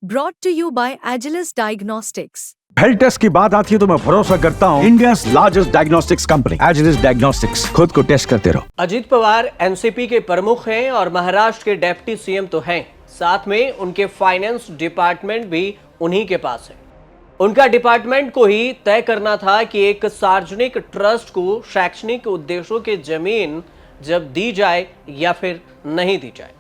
Brought to you by Agilus Diagnostics. Health test की बात आती है तो मैं भरोसा करता हूँ India largest diagnostics company Agilus diagnostics. खुद को टेस्ट करते रहो। अजीत पवार एनसीपी के प्रमुख हैं और महाराष्ट्र के डिप्टी सीएम तो हैं, साथ में उनके फाइनेंस डिपार्टमेंट भी उन्हीं के पास है। उनका डिपार्टमेंट को ही तय करना था कि एक सार्वजनिक ट्रस्ट को शैक्षणिक उद्देश्यों की जमीन जब दी जाए या फिर नहीं दी जाए।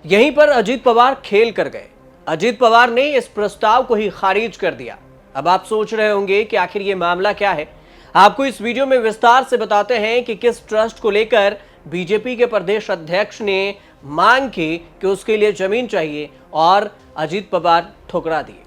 यहीं पर अजीत पवार खेल कर गए। अजीत पवार ने इस प्रस्ताव को ही खारिज कर दिया। अब आप सोच रहे होंगे कि आखिर ये मामला क्या है। आपको इस वीडियो में विस्तार से बताते हैं कि किस ट्रस्ट को लेकर बीजेपी के प्रदेश अध्यक्ष ने मांग की कि उसके लिए जमीन चाहिए और अजीत पवार ठुकरा दिए।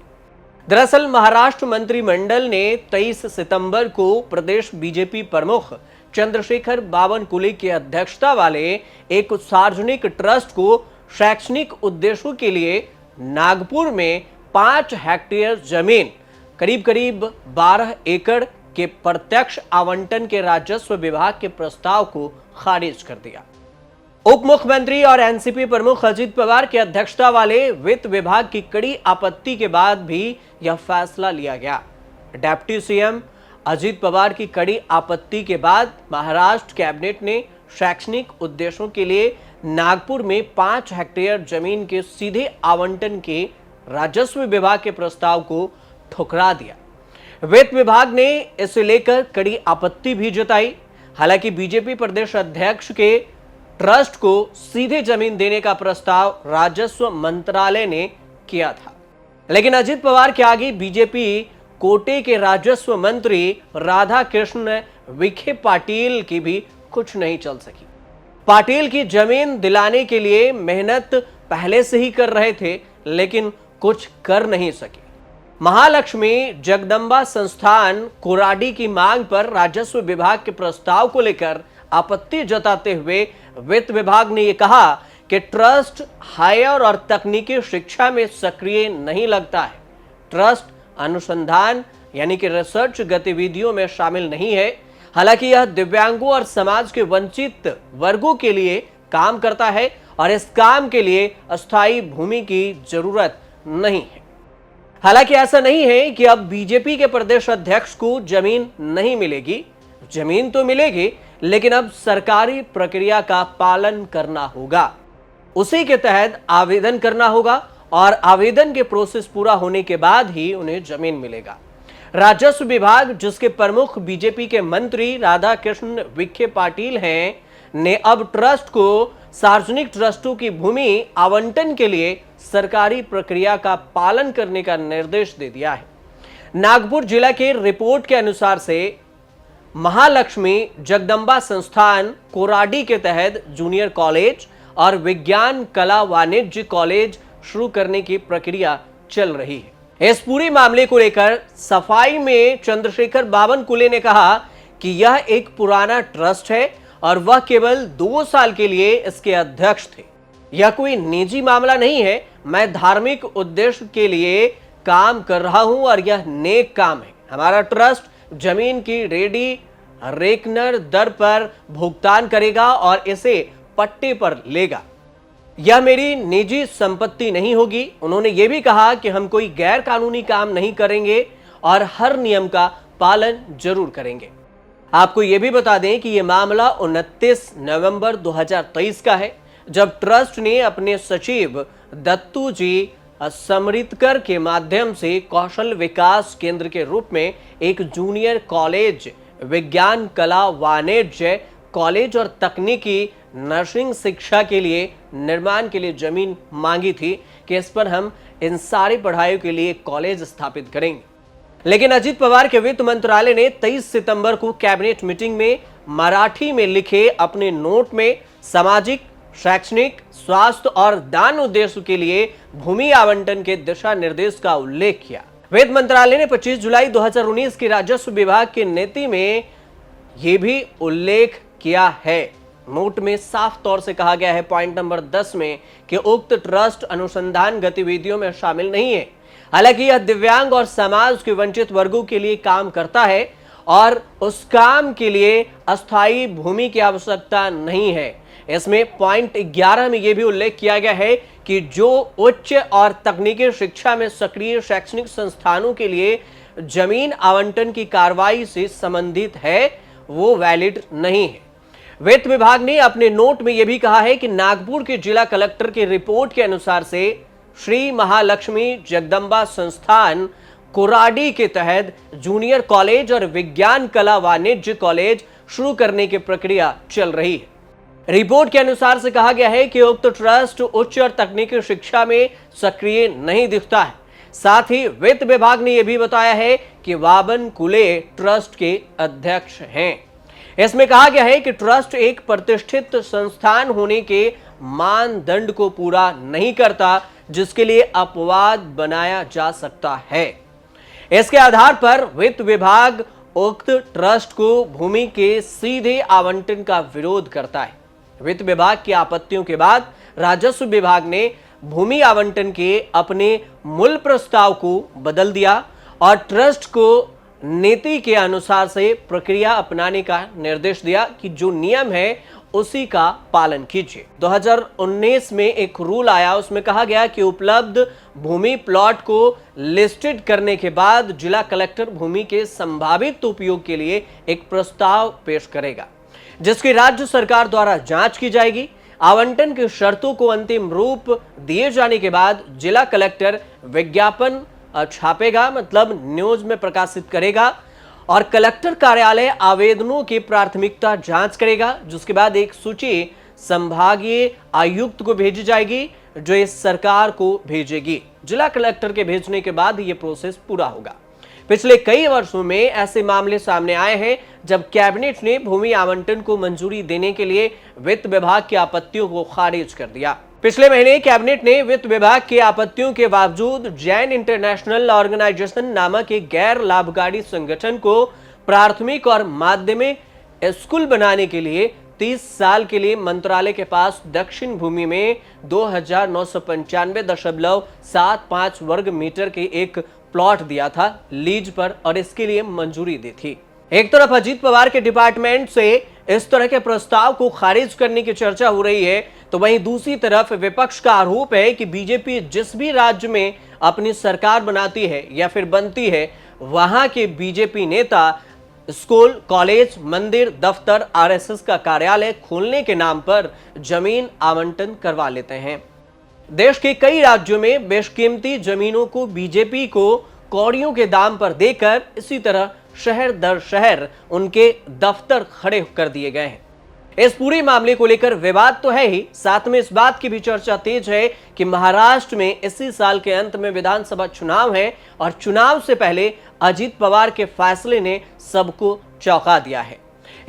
दरअसल महाराष्ट्र मंत्रिमंडल ने 23 सितंबर को प्रदेश बीजेपी प्रमुख चंद्रशेखर बावनकुले की अध्यक्षता वाले एक सार्वजनिक ट्रस्ट को शैक्षणिक उद्देश्यों के लिए नागपुर में 5 हेक्टेयर जमीन करीब करीब 12 एकड़ के प्रत्यक्ष आवंटन के राजस्व विभाग के प्रस्ताव को खारिज कर दिया। उप मुख्यमंत्री और एनसीपी प्रमुख अजीत पवार की अध्यक्षता वाले वित्त विभाग की कड़ी आपत्ति के बाद भी यह फैसला लिया गया। डिप्टी सीएम अजीत पवार की कड़ी आपत्ति के बाद महाराष्ट्र कैबिनेट ने शैक्षणिक उद्देश्यों के लिए नागपुर में 5 हेक्टेयर जमीन के सीधे आवंटन के राजस्व विभाग के प्रस्ताव को ठुकरा दिया। वित्त विभाग ने इसे लेकर कड़ी आपत्ति भी जताई। हालांकि बीजेपी प्रदेश अध्यक्ष के ट्रस्ट को सीधे जमीन देने का प्रस्ताव राजस्व मंत्रालय ने किया था, लेकिन अजीत पवार के आगे बीजेपी कोटे के राजस्व मंत्री राधा कृष्ण विखे पाटिल की भी कुछ नहीं चल सकी। पाटिल की जमीन दिलाने के लिए मेहनत पहले से ही कर रहे थे, लेकिन कुछ कर नहीं सके। महालक्ष्मी जगदंबा संस्थान कोराडी की मांग पर राजस्व विभाग के प्रस्ताव को लेकर आपत्ति जताते हुए वित्त विभाग ने यह कहा कि ट्रस्ट हायर और तकनीकी शिक्षा में सक्रिय नहीं लगता है। ट्रस्ट अनुसंधान यानी कि रिसर्च गतिविधियों में शामिल नहीं है। हालांकि यह दिव्यांगों और समाज के वंचित वर्गों के लिए काम करता है और इस काम के लिए अस्थायी भूमि की जरूरत नहीं है। हालांकि ऐसा नहीं है कि अब बीजेपी के प्रदेश अध्यक्ष को जमीन नहीं मिलेगी। जमीन तो मिलेगी, लेकिन अब सरकारी प्रक्रिया का पालन करना होगा। उसी के तहत आवेदन करना होगा और आवेदन के प्रोसेस पूरा होने के बाद ही उन्हें जमीन मिलेगा। राजस्व विभाग, जिसके प्रमुख बीजेपी के मंत्री राधा कृष्ण विखे पाटिल हैं, ने अब ट्रस्ट को सार्वजनिक ट्रस्टों की भूमि आवंटन के लिए सरकारी प्रक्रिया का पालन करने का निर्देश दे दिया है। नागपुर जिला के रिपोर्ट के अनुसार से महालक्ष्मी जगदंबा संस्थान कोराडी के तहत जूनियर कॉलेज और विज्ञान कला वाणिज्य कॉलेज शुरू करने की प्रक्रिया चल रही है। इस पूरे मामले को लेकर सफाई में चंद्रशेखर बावनकुले ने कहा कि यह एक पुराना ट्रस्ट है और वह केवल 2 साल के लिए इसके अध्यक्ष थे। यह कोई निजी मामला नहीं है। मैं धार्मिक उद्देश्य के लिए काम कर रहा हूं और यह नेक काम है। हमारा ट्रस्ट जमीन की रेडी रेकनर दर पर भुगतान करेगा और इसे पट्टे पर लेगा। यह मेरी निजी संपत्ति नहीं होगी। उन्होंने यह भी कहा कि हम कोई गैर कानूनी काम नहीं करेंगे और हर नियम का पालन जरूर करेंगे। आपको यह भी बता दें कि यह मामला 29 नवंबर 2023 का है, जब ट्रस्ट ने अपने सचिव दत्तू जी समरितकर के माध्यम से कौशल विकास केंद्र के रूप में एक जूनियर कॉलेज, विज्ञान कला वाणिज्य कॉलेज और तकनीकी नर्सिंग शिक्षा के लिए निर्माण के लिए जमीन मांगी थी कि इस पर हम इन सारी पढ़ाइयों के लिए कॉलेज स्थापित करेंगे। लेकिन अजीत पवार के वित्त मंत्रालय ने 23 सितंबर को कैबिनेट मीटिंग में मराठी में लिखे अपने नोट में सामाजिक, शैक्षणिक, स्वास्थ्य और दान उद्देश्य के लिए भूमि आवंटन के दिशा निर्देश का उल्लेख किया। वित्त मंत्रालय ने 25 जुलाई 2019 की राजस्व विभाग की नीति में यह भी उल्लेख किया है। नोट में साफ तौर से कहा गया है पॉइंट नंबर 10 में कि उक्त ट्रस्ट अनुसंधान गतिविधियों में शामिल नहीं है। हालांकि यह दिव्यांग और समाज के वंचित वर्गों के लिए काम करता है और उस काम के लिए अस्थायी भूमि की आवश्यकता नहीं है। इसमें पॉइंट 11 में यह भी उल्लेख किया गया है कि जो उच्च और तकनीकी शिक्षा में सक्रिय शैक्षणिक संस्थानों के लिए जमीन आवंटन की कार्रवाई से संबंधित है वो वैलिड नहीं है। वित्त विभाग ने अपने नोट में यह भी कहा है कि नागपुर के जिला कलेक्टर की रिपोर्ट के अनुसार से श्री महालक्ष्मी जगदंबा संस्थान कोराडी के तहत जूनियर कॉलेज और विज्ञान कला वाणिज्य कॉलेज शुरू करने की प्रक्रिया चल रही है। रिपोर्ट के अनुसार से कहा गया है कि उक्त ट्रस्ट उच्च और तकनीकी शिक्षा में सक्रिय नहीं दिखता है। साथ ही वित्त विभाग ने यह भी बताया है कि वाबन कुले ट्रस्ट के अध्यक्ष हैं। इसमें कहा गया है कि ट्रस्ट एक प्रतिष्ठित संस्थान होने के मानदंड को पूरा नहीं करता, जिसके लिए अपवाद बनाया जा सकता है। इसके आधार पर वित्त विभाग उक्त ट्रस्ट को भूमि के सीधे आवंटन का विरोध करता है। वित्त विभाग की आपत्तियों के बाद राजस्व विभाग ने भूमि आवंटन के अपने मूल प्रस्ताव को बदल दिया और ट्रस्ट को नीति के अनुसार से प्रक्रिया अपनाने का निर्देश दिया कि जो नियम है उसी का पालन कीजिए। 2019 में एक रूल आया, उसमें कहा गया कि उपलब्ध भूमि प्लॉट को लिस्टेड करने के बाद जिला कलेक्टर भूमि के संभावित उपयोग के लिए एक प्रस्ताव पेश करेगा, जिसकी राज्य सरकार द्वारा जांच की जाएगी। आवंटन की शर्तों को अंतिम रूप दिए जाने के बाद जिला कलेक्टर विज्ञापन छापेगा, मतलब न्यूज में प्रकाशित करेगा और कलेक्टर कार्यालय आवेदनों की प्राथमिकता जांच करेगा, जिसके बाद एक सूची संभागीय आयुक्त को भेजी जाएगी, जो इस सरकार को भेजेगी। जिला कलेक्टर के भेजने के बाद यह प्रोसेस पूरा होगा। पिछले कई वर्षों में ऐसे मामले सामने आए हैं जब कैबिनेट ने भूमि आवंटन को मंजूरी देने के लिए वित्त विभाग की आपत्तियों को खारिज कर दिया। पिछले महीने कैबिनेट ने वित्त विभाग की आपत्तियों के बावजूद जैन इंटरनेशनल ऑर्गेनाइजेशन नामक एक गैर लाभकारी संगठन को प्राथमिक और माध्यमिक स्कूल बनाने के लिए 30 साल के लिए मंत्रालय के पास दक्षिण भूमि में 2995.75 वर्ग मीटर के एक प्लॉट दिया था लीज पर और इसके लिए मंजूरी दी थी। एक तरफ अजीत पवार के डिपार्टमेंट से इस तरह के प्रस्ताव को खारिज करने की चर्चा हो रही है, तो वहीं दूसरी तरफ विपक्ष का आरोप है कि बीजेपी जिस भी राज्य में अपनी सरकार बनाती है या फिर बनती है, वहां के बीजेपी नेता स्कूल, कॉलेज, मंदिर, दफ्तर, आरएसएस का कार्यालय खोलने के नाम पर जमीन आवंटन करवा लेते हैं। देश के कई राज्यों में बेशकीमती जमीनों को बीजेपी को कौड़ियों के दाम पर देकर इसी तरह शहर दर शहर उनके दफ्तर खड़े कर दिए गए हैं। इस पूरे मामले को लेकर विवाद तो है ही, साथ में इस बात की भी चर्चा तेज है कि महाराष्ट्र में इसी साल के अंत में विधानसभा चुनाव है और चुनाव से पहले अजीत पवार के फैसले ने सबको चौंका दिया है।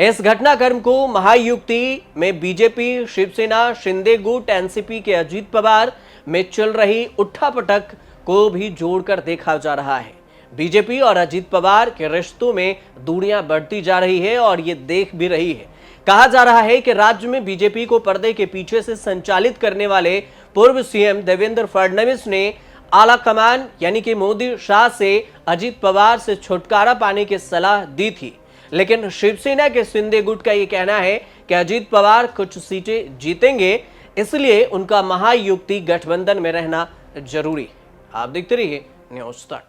इस घटनाक्रम को महायुति में बीजेपी, शिवसेना, शिंदे गुट, एनसीपी के अजीत पवार में चल रही उठापटक को भी जोड़कर देखा जा रहा है। बीजेपी और अजीत पवार के रिश्तों में दूरियां बढ़ती जा रही है और ये देख भी रही है। कहा जा रहा है कि राज्य में बीजेपी को पर्दे के पीछे से संचालित करने वाले पूर्व सीएम देवेंद्र फडणवीस ने आला कमान यानी कि मोदी, शाह से अजीत पवार से छुटकारा पाने की सलाह दी थी, लेकिन शिवसेना के शिंदे गुट का यह कहना है कि अजीत पवार कुछ सीटें जीतेंगे, इसलिए उनका महायुति गठबंधन में रहना जरूरी। आप देखते रहिए न्यूज़ तक।